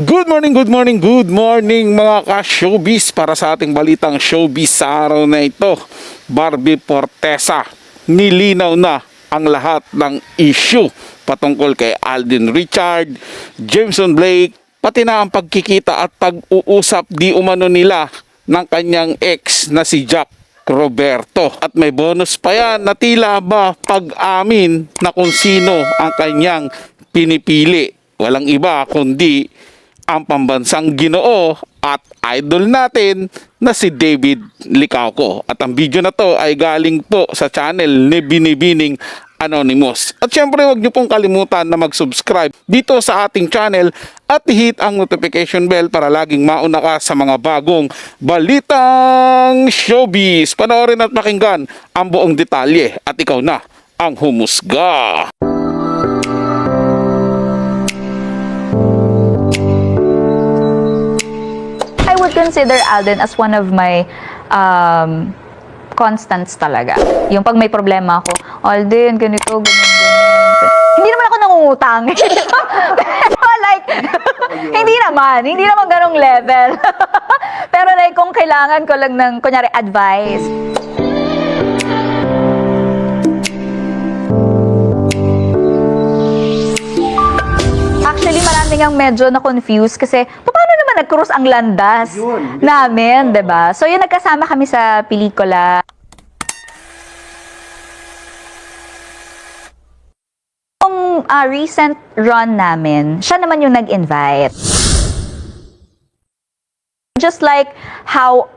Good morning mga ka-showbiz. Para sa ating balitang showbiz sa araw na ito, Barbie Fortesa, nilinaw na ang lahat ng issue patungkol kay Alden Richard, Jameson Blake, pati na ang pagkikita at pag-uusap di umano nila ng kanyang ex na si Jack Roberto. At may bonus pa yan na tila ba pag-amin na kung sino ang kanyang pinipili. Walang iba kundi ang pambansang Ginoo at idol natin na si David Licauco. At ang video na to ay galing po sa channel ni Binibining Anonymous. At syempre huwag niyo pong kalimutan na mag-subscribe dito sa ating channel at hit ang notification bell para laging mauna ka sa mga bagong balitang showbiz. Panoorin at pakinggan ang buong detalye at ikaw na ang humusga. I would consider Alden as one of my constants talaga. Yung pag may problema ako, Alden, ganito, ganyan. Hindi naman ako nangungutang. Like, hindi naman ganong level. Pero like, kung kailangan ko lang ng, kunyari, advice. Actually, maraming ang medyo na-confuse kasi paano naman nag-cross ang landas namin, 'di ba? So, yun, nagkasama kami sa pelikula. Yung recent run namin, siya naman yung nag-invite. Just like how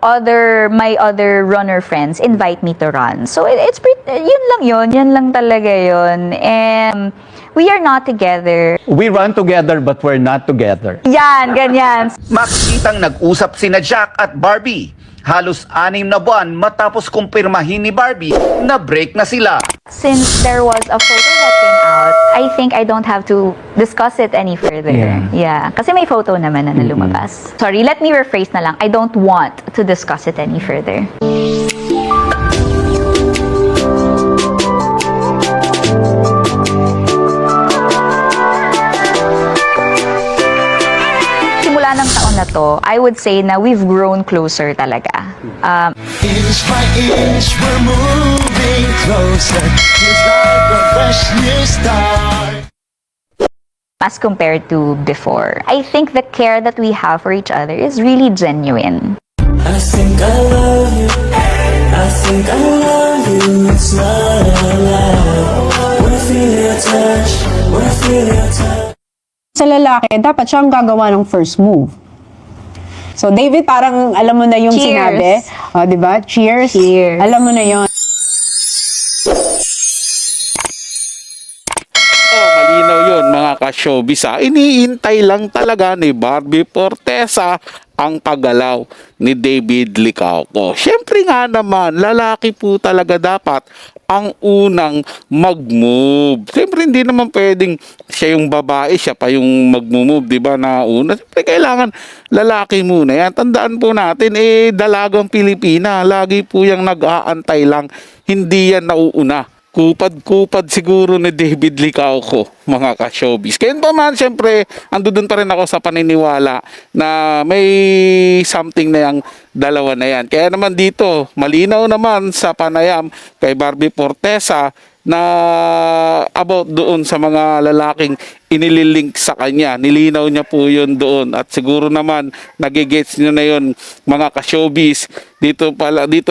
my other runner friends invite me to run. So, it's pretty, yan lang talaga yun. And we are not together. We run together but we're not together. Yan, ganyan. Makikitang nag-usap sina Jack at Barbie. Halos 6 na buwan matapos kumpirmahin ni Barbie na break na sila. Since there was a photo that came out, I think I don't have to discuss it any further. Yeah. Kasi may photo naman na lumabas. Sorry, let me rephrase na lang. I don't want to discuss it any further. Ng taon na to, I would say na we've grown closer talaga. Inch by inch, we're moving closer. Feels like a fresh new start. As compared to before. I think the care that we have for each other is really genuine. I think I love you. I think I love you. It's not a lie. When I feel your touch, when I feel your touch. Sa lalaki, dapat siyang gagawa ng first move. So, David, parang alam mo na yung Cheers. sinabi. O, diba? Cheers. Cheers. Alam mo na yun. Malinaw yun mga ka-showbiz. Iniintay lang talaga ni Barbie Fortesa ang paggalaw ni David Licauco. Siyempre nga naman, lalaki po talaga dapat ang unang mag-move. Siyempre hindi naman pwedeng siya yung babae, siya pa yung mag-move, di ba, na una. Siyempre kailangan lalaki muna yan. Tandaan po natin, dalagang Pilipina. Lagi po yung nag-aantay lang. Hindi yan nauuna. Kupad-kupad siguro ni David Licauco, mga ka-showbiz. Kaya pa man, siyempre, andun pa rin ako sa paniniwala na may something na yung dalawa na yan. Kaya naman dito, malinaw naman sa panayam kay Barbie Fortesa na about doon sa mga lalaking inililink sa kanya. Nilinaw niya po yun doon. At siguro naman, nagigets nyo na yun, mga ka-showbiz. Dito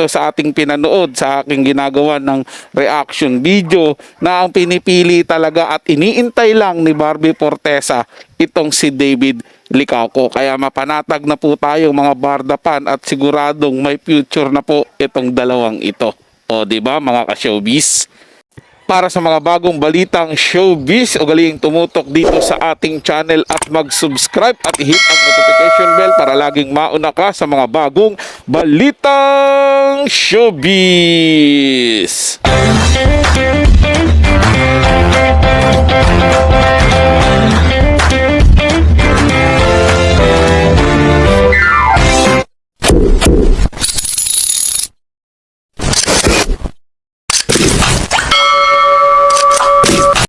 sa ating pinanood, sa aking ginagawa ng reaction video, na ang pinipili talaga at iniintay lang ni Barbie Fortesa itong si David Licauco. Kaya mapanatag na po tayo mga bardapan at siguradong may future na po itong dalawang ito. O diba mga ka-showbiz? Para sa mga bagong balitang showbiz, ugaling tumutok dito sa ating channel at mag-subscribe at hit ang notification bell para laging mauna ka sa mga bagong balitang showbiz.